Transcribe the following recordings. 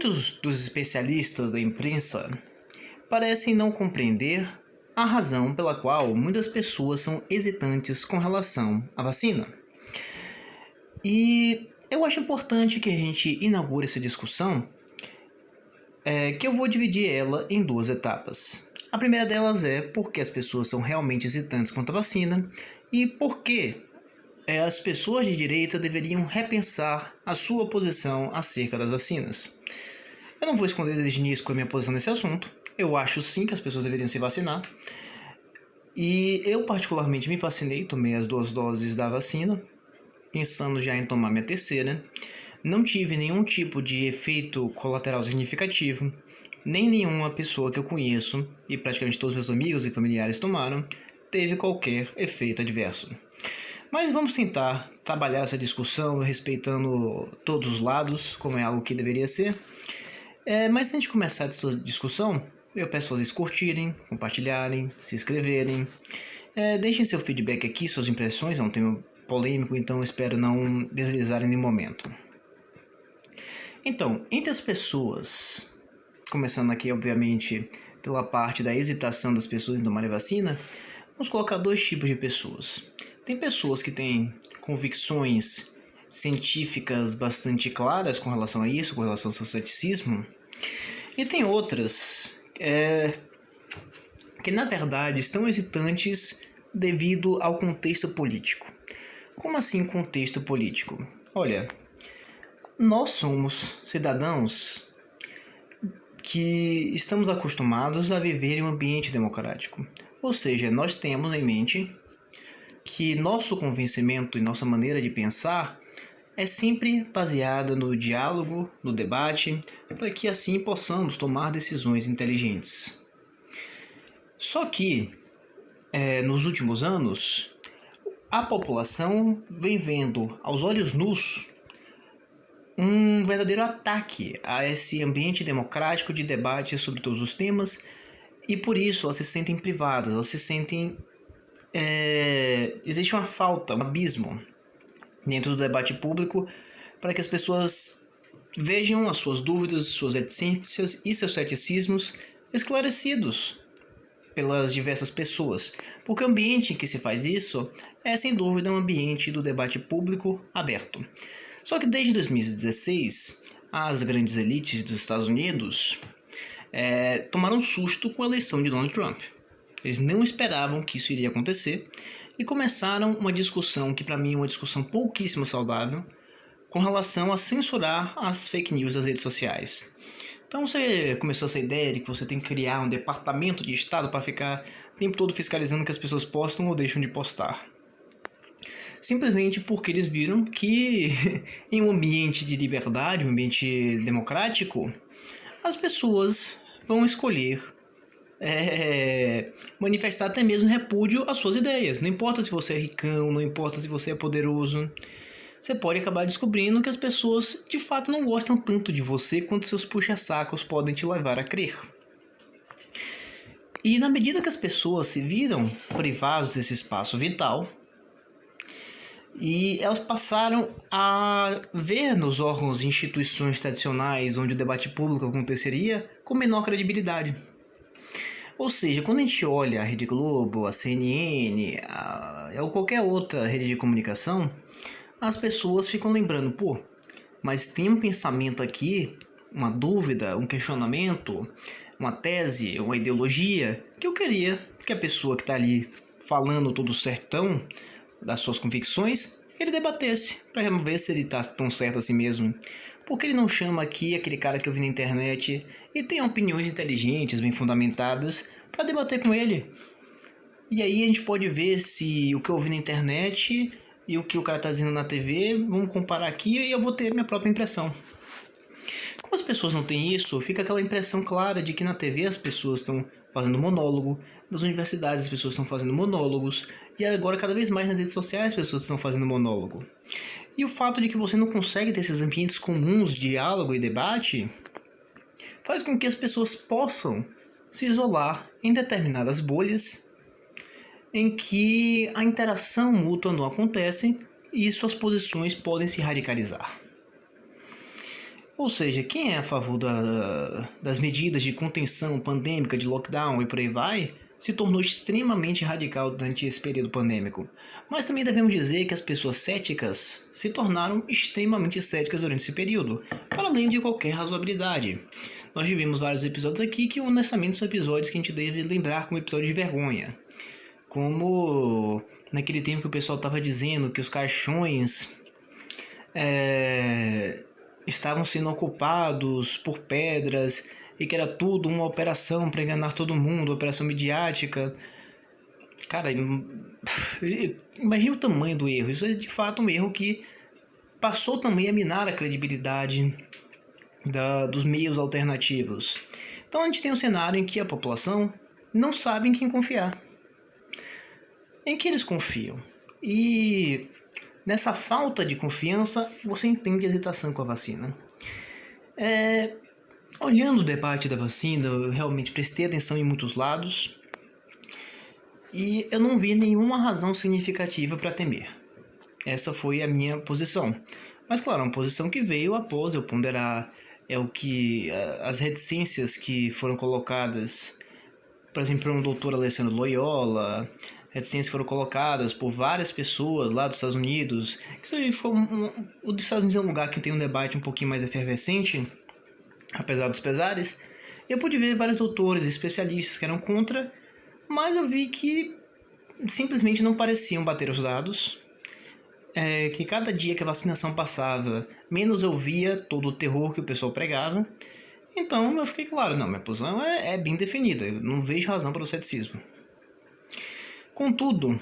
Muitos dos especialistas da imprensa parecem não compreender a razão pela qual muitas pessoas são hesitantes com relação à vacina. E eu acho importante que a gente inaugure essa discussão, que eu vou dividir ela em duas etapas. A primeira delas é por que as pessoas são realmente hesitantes quanto à vacina e por que as pessoas de direita deveriam repensar a sua posição acerca das vacinas. Eu não vou esconder desde o início qual é a minha posição nesse assunto. Eu acho sim que as pessoas deveriam se vacinar. E eu particularmente me vacinei, tomei as 2 doses da vacina, pensando já em tomar minha terceira. Não tive nenhum tipo de efeito colateral significativo, nem nenhuma pessoa que eu conheço, e praticamente todos meus amigos e familiares tomaram, teve qualquer efeito adverso. Mas vamos tentar trabalhar essa discussão respeitando todos os lados, como é algo que deveria ser. Mas antes de começar essa discussão, eu peço para vocês curtirem, compartilharem, se inscreverem. Deixem seu feedback aqui, suas impressões, é um tema polêmico, então eu espero não deslizar em nenhum momento. Então, entre as pessoas, começando aqui obviamente pela parte da hesitação das pessoas em tomarem vacina, vamos colocar 2 tipos de pessoas. Tem pessoas que têm convicções científicas bastante claras com relação a isso, com relação ao seu ceticismo, e tem outras que na verdade estão hesitantes devido ao contexto político. Como assim contexto político? Olha, nós somos cidadãos que estamos acostumados a viver em um ambiente democrático. Ou seja, nós temos em mente que nosso convencimento e nossa maneira de pensar é sempre baseada no diálogo, no debate, para que assim possamos tomar decisões inteligentes. Só que, nos últimos anos, a população vem vendo aos olhos nus um verdadeiro ataque a esse ambiente democrático de debate sobre todos os temas, e por isso elas se sentem privadas, elas se sentem... existe uma falta, um abismo dentro do debate público para que as pessoas vejam as suas dúvidas, suas reticências e seus ceticismos esclarecidos pelas diversas pessoas, porque o ambiente em que se faz isso é sem dúvida um ambiente do debate público aberto. Só que desde 2016, as grandes elites dos Estados Unidos tomaram um susto com a eleição de Donald Trump. Eles não esperavam que isso iria acontecer e começaram uma discussão que para mim é uma discussão pouquíssimo saudável com relação a censurar as fake news das redes sociais. Então você começou essa ideia de que você tem que criar um departamento de Estado para ficar o tempo todo fiscalizando o que as pessoas postam ou deixam de postar. Simplesmente porque eles viram que em um ambiente de liberdade, um ambiente democrático, as pessoas vão escolher manifestar até mesmo repúdio às suas ideias. Não importa se você é ricão, não importa se você é poderoso, você pode acabar descobrindo que as pessoas de fato não gostam tanto de você quanto seus puxa-sacos podem te levar a crer. E na medida que as pessoas se viram privadas desse espaço vital, e elas passaram a ver nos órgãos e instituições tradicionais onde o debate público aconteceria com menor credibilidade. Ou seja, quando a gente olha a Rede Globo, a CNN, ou qualquer outra rede de comunicação, as pessoas ficam lembrando, mas tem um pensamento aqui, uma dúvida, um questionamento, uma tese, uma ideologia, que eu queria que a pessoa que está ali falando todo certão das suas convicções, ele debatesse, para ver se ele está tão certo assim mesmo. Porque ele não chama aqui aquele cara que eu vi na internet e tem opiniões inteligentes, bem fundamentadas, para debater com ele. E aí a gente pode ver se o que eu vi na internet e o que o cara está dizendo na TV, vamos comparar aqui e eu vou ter minha própria impressão. Como as pessoas não têm isso, fica aquela impressão clara de que na TV as pessoas estão fazendo monólogo, nas universidades as pessoas estão fazendo monólogos, e agora cada vez mais nas redes sociais as pessoas estão fazendo monólogo. E o fato de que você não consegue ter esses ambientes comuns de diálogo e debate faz com que as pessoas possam se isolar em determinadas bolhas em que a interação mútua não acontece e suas posições podem se radicalizar. Ou seja, quem é a favor das medidas de contenção pandêmica, de lockdown e por aí vai, se tornou extremamente radical durante esse período pandêmico. Mas também devemos dizer que as pessoas céticas se tornaram extremamente céticas durante esse período, para além de qualquer razoabilidade. Nós vimos vários episódios aqui que honestamente são episódios que a gente deve lembrar como episódio de vergonha. Como naquele tempo que o pessoal estava dizendo que os caixões estavam sendo ocupados por pedras e que era tudo uma operação para enganar todo mundo, operação midiática. Cara, imagina o tamanho do erro. Isso é de fato um erro que passou também a minar a credibilidade dos meios alternativos. Então a gente tem um cenário em que a população não sabe em quem confiar. Em que eles confiam. E nessa falta de confiança, você entende a hesitação com a vacina. Olhando o debate da vacina, eu realmente prestei atenção em muitos lados e eu não vi nenhuma razão significativa para temer. Essa foi a minha posição. Mas claro, uma posição que veio após eu ponderar as reticências que foram colocadas, por exemplo, por um doutor Alessandro Loyola, reticências foram colocadas por várias pessoas lá dos Estados Unidos. O dos Estados Unidos é um lugar que tem um debate um pouquinho mais efervescente, apesar dos pesares. Eu pude ver vários doutores e especialistas que eram contra, mas eu vi que simplesmente não pareciam bater os dados. Que cada dia que a vacinação passava, menos eu via todo o terror que o pessoal pregava. Então eu fiquei claro, não, minha posição é bem definida, eu não vejo razão para o ceticismo. Contudo,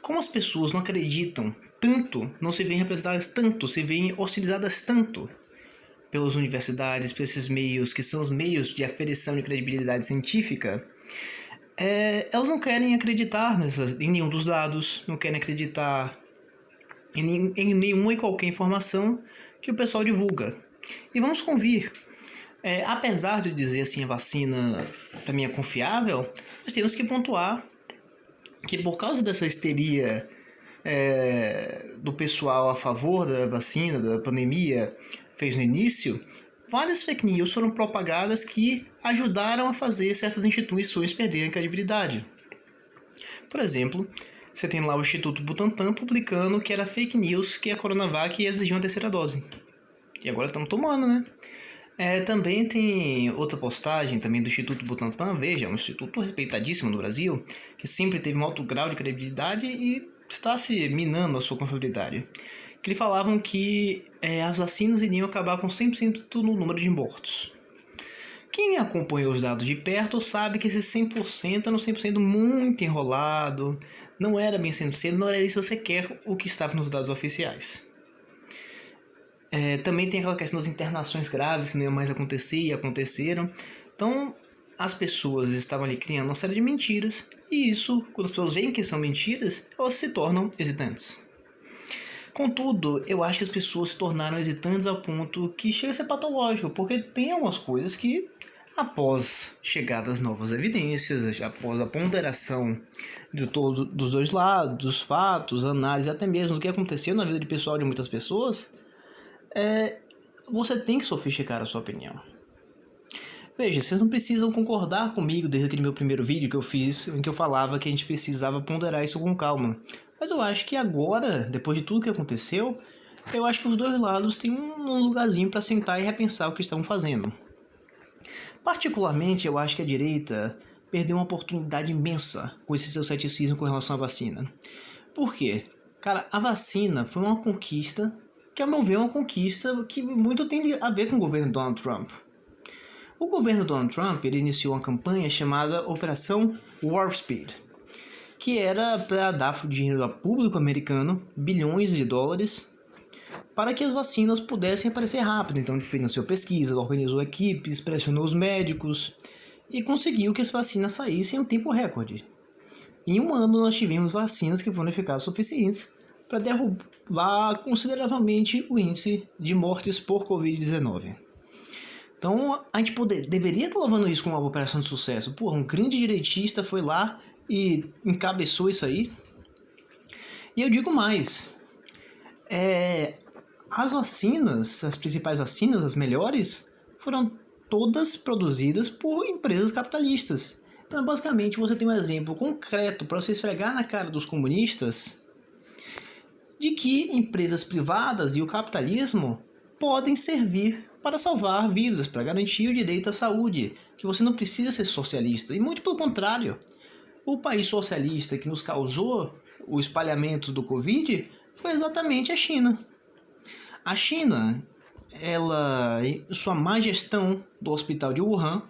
como as pessoas não acreditam tanto, não se veem representadas tanto, se veem hostilizadas tanto pelas universidades, por esses meios que são os meios de aferição de credibilidade científica, elas não querem acreditar em nenhum dos dados, não querem acreditar em nenhuma e qualquer informação que o pessoal divulga. E vamos convir, apesar de dizer assim a vacina para mim é confiável, nós temos que pontuar que por causa dessa histeria do pessoal a favor da vacina, da pandemia, fez no início, várias fake news foram propagadas que ajudaram a fazer certas instituições perderem credibilidade. Por exemplo, você tem lá o Instituto Butantan publicando que era fake news que a Coronavac exigia uma terceira dose. E agora estamos tomando, né? Também tem outra postagem também do Instituto Butantan, veja, um instituto respeitadíssimo no Brasil, que sempre teve um alto grau de credibilidade e está se minando a sua confiabilidade. Que eles falavam que as vacinas iriam acabar com 100% no número de mortos. Quem acompanhou os dados de perto sabe que esse 100% era um 100% muito enrolado, não era bem 100%, não era isso sequer o que estava nos dados oficiais. Também tem aquela questão das internações graves que não ia mais acontecer e aconteceram. Então, as pessoas estavam ali criando uma série de mentiras e isso, quando as pessoas veem que são mentiras, elas se tornam hesitantes. Contudo, eu acho que as pessoas se tornaram hesitantes ao ponto que chega a ser patológico, porque tem algumas coisas que, após chegadas novas evidências, após a ponderação dos dois lados, dos fatos, análise, até mesmo do que aconteceu na vida de pessoal de muitas pessoas, você tem que sofisticar a sua opinião. Veja, vocês não precisam concordar comigo desde aquele meu primeiro vídeo que eu fiz, em que eu falava que a gente precisava ponderar isso com calma. Mas eu acho que agora, depois de tudo que aconteceu, eu acho que os dois lados têm um lugarzinho para sentar e repensar o que estão fazendo. Particularmente, eu acho que a direita perdeu uma oportunidade imensa com esse seu ceticismo com relação à vacina. Por quê? Cara, a vacina foi uma conquista que, ao meu ver, é uma conquista que muito tem a ver com o governo Donald Trump. O governo Donald Trump ele iniciou uma campanha chamada Operação Warp Speed, que era para dar dinheiro ao público americano, bilhões de dólares, para que as vacinas pudessem aparecer rápido. Então ele financiou pesquisas, organizou equipes, pressionou os médicos e conseguiu que as vacinas saíssem em um tempo recorde. Em um ano nós tivemos vacinas que foram eficazes suficientes para derrubar consideravelmente o índice de mortes por Covid-19. Então a gente deveria estar levando isso como uma operação de sucesso. Um grande direitista foi lá e encabeçou isso aí. E eu digo mais, As vacinas, as principais vacinas, as melhores, foram todas produzidas por empresas capitalistas. Então, basicamente, você tem um exemplo concreto para você esfregar na cara dos comunistas de que empresas privadas e o capitalismo podem servir para salvar vidas, para garantir o direito à saúde, que você não precisa ser socialista. E muito pelo contrário, o país socialista que nos causou o espalhamento do Covid foi exatamente a China. A China, sua má gestão do hospital de Wuhan,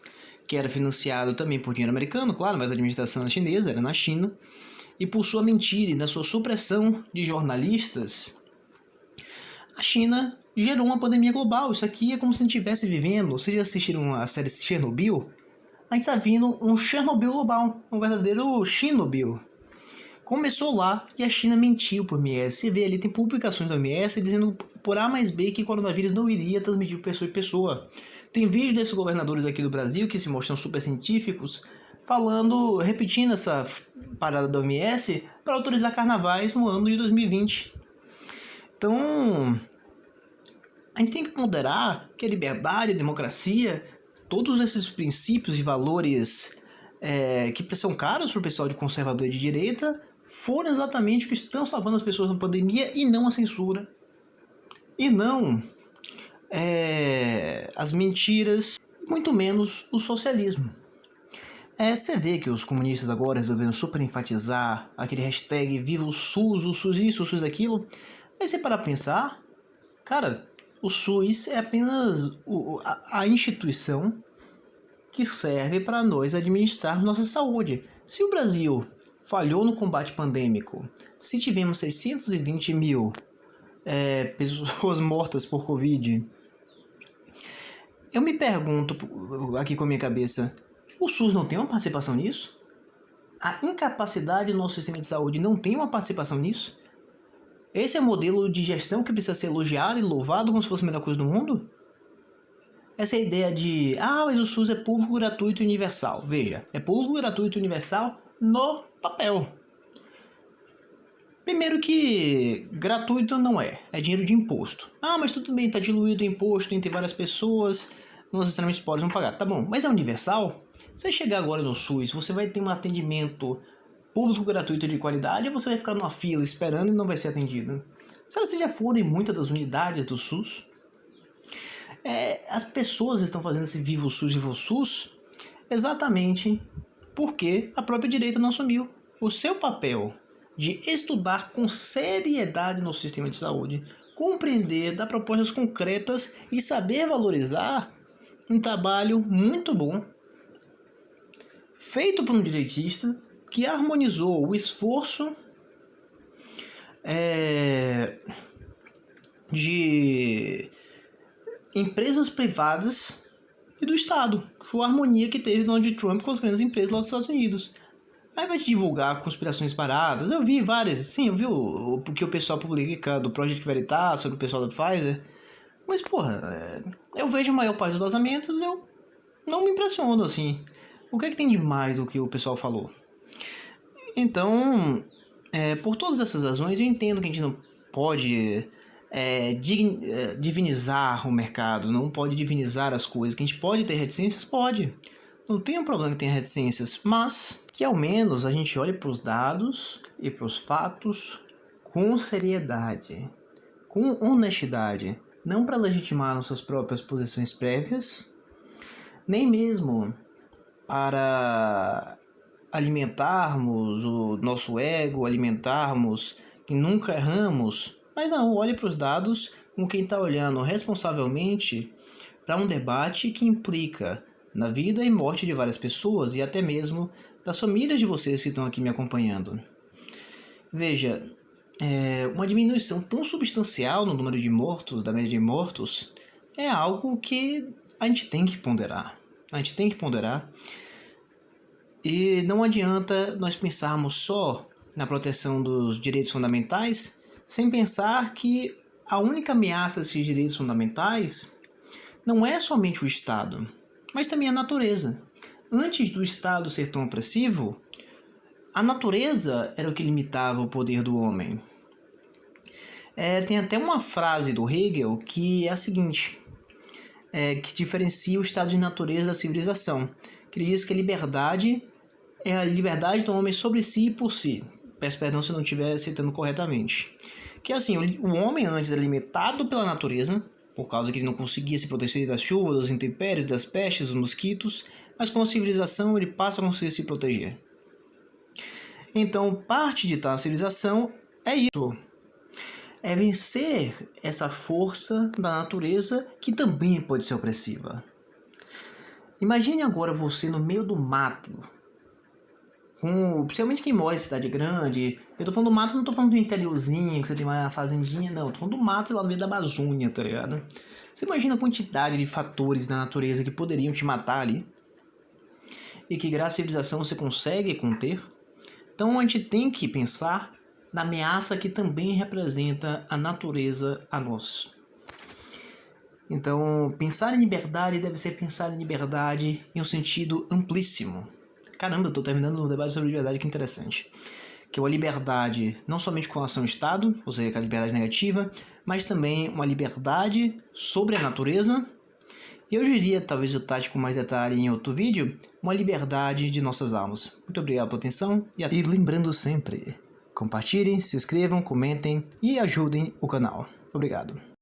que era financiado também por dinheiro americano, claro, mas a administração chinesa era na China, e por sua mentira e na sua supressão de jornalistas, a China gerou uma pandemia global. Isso aqui é como se a gente estivesse vivendo, vocês já assistiram a série Chernobyl? A gente está vendo um Chernobyl global, um verdadeiro Chernobyl. Começou lá e a China mentiu para o OMS. Você vê ali, tem publicações da OMS dizendo por A mais B que coronavírus não iria transmitir de pessoa em pessoa. Tem vídeo desses governadores aqui do Brasil que se mostram super científicos falando, repetindo essa parada da OMS para autorizar carnavais no ano de 2020. Então, a gente tem que ponderar que a liberdade, a democracia, todos esses princípios e valores que são caros para o pessoal de conservador e de direita, foram exatamente o que estão salvando as pessoas na pandemia e não a censura. E não as mentiras, muito menos o socialismo. Você vê que os comunistas agora resolveram super enfatizar aquele hashtag Viva o SUS isso, o SUS aquilo. Mas você parar pra pensar, cara, o SUS é apenas a instituição que serve para nós administrar nossa saúde. Se o Brasil falhou no combate pandêmico, se tivemos 620 mil pessoas mortas por Covid, eu me pergunto aqui com a minha cabeça, o SUS não tem uma participação nisso? A incapacidade do nosso sistema de saúde não tem uma participação nisso? Esse é o modelo de gestão que precisa ser elogiado e louvado como se fosse a melhor coisa do mundo? Essa ideia de, mas o SUS é público, gratuito e universal. Veja, é público, gratuito e universal no papel. Primeiro que gratuito não é dinheiro de imposto. Mas tudo bem, está diluído o imposto entre várias pessoas, não necessariamente os pobres vão pagar. Tá bom, mas é universal? Você chegar agora no SUS, você vai ter um atendimento público, gratuito e de qualidade, ou você vai ficar numa fila esperando e não vai ser atendido? Será que você já foram em muitas das unidades do SUS? As pessoas estão fazendo esse Viva o SUS exatamente porque a própria direita não assumiu o seu papel de estudar com seriedade no sistema de saúde, compreender, dar propostas concretas e saber valorizar um trabalho muito bom feito por um direitista que harmonizou o esforço de empresas privadas e do Estado. Foi a harmonia que teve Donald Trump com as grandes empresas lá dos Estados Unidos. Aí vai te divulgar conspirações paradas. Eu vi várias, sim, eu vi o que o pessoal publica do Project Veritas, do pessoal da Pfizer. Mas, porra, eu vejo a maior parte dos vazamentos, eu não me impressiono, assim. O que é que tem de mais do que o pessoal falou? Então, por todas essas razões, eu entendo que a gente não pode divinizar o mercado, não pode divinizar as coisas. Que a gente pode ter reticências? Pode. Não tem um problema que tenha reticências, mas que ao menos a gente olhe para os dados e para os fatos com seriedade, com honestidade, não para legitimar nossas próprias posições prévias, nem mesmo para alimentarmos o nosso ego, alimentarmos que nunca erramos, mas não, olhe para os dados com quem está olhando responsavelmente para um debate que implica na vida e morte de várias pessoas e até mesmo das famílias de vocês que estão aqui me acompanhando. Veja, uma diminuição tão substancial no número de mortos, da média de mortos, é algo que a gente tem que ponderar. E não adianta nós pensarmos só na proteção dos direitos fundamentais sem pensar que a única ameaça a esses direitos fundamentais não é somente o Estado, mas também a natureza. Antes do Estado ser tão opressivo, a natureza era o que limitava o poder do homem. Tem até uma frase do Hegel que é a seguinte, que diferencia o estado de natureza da civilização, que ele diz que a liberdade é a liberdade do homem sobre si e por si. Peço perdão se eu não estiver citando corretamente. Que assim, o homem antes era limitado pela natureza, por causa que ele não conseguia se proteger das chuvas, dos intempéries, das pestes, dos mosquitos, mas com a civilização ele passa a conseguir se proteger. Então, parte de tal civilização é isso. É vencer essa força da natureza que também pode ser opressiva. Imagine agora você no meio do mato, principalmente quem mora em cidade grande. Eu tô falando do mato, não tô falando do interiorzinho, que você tem uma fazendinha, não. Eu tô falando do mato lá no meio da Amazônia, tá ligado? Você imagina a quantidade de fatores da natureza que poderiam te matar ali e que graças à civilização você consegue conter. Então a gente tem que pensar na ameaça que também representa a natureza a nós. Então, pensar em liberdade deve ser pensar em liberdade em um sentido amplíssimo. Caramba, eu tô terminando um debate sobre liberdade, que interessante. Que é uma liberdade não somente com relação ao Estado, ou seja, a liberdade negativa, mas também uma liberdade sobre a natureza. E eu diria, talvez eu trate com mais detalhe em outro vídeo, uma liberdade de nossas almas. Muito obrigado pela atenção e lembrando sempre, compartilhem, se inscrevam, comentem e ajudem o canal. Obrigado.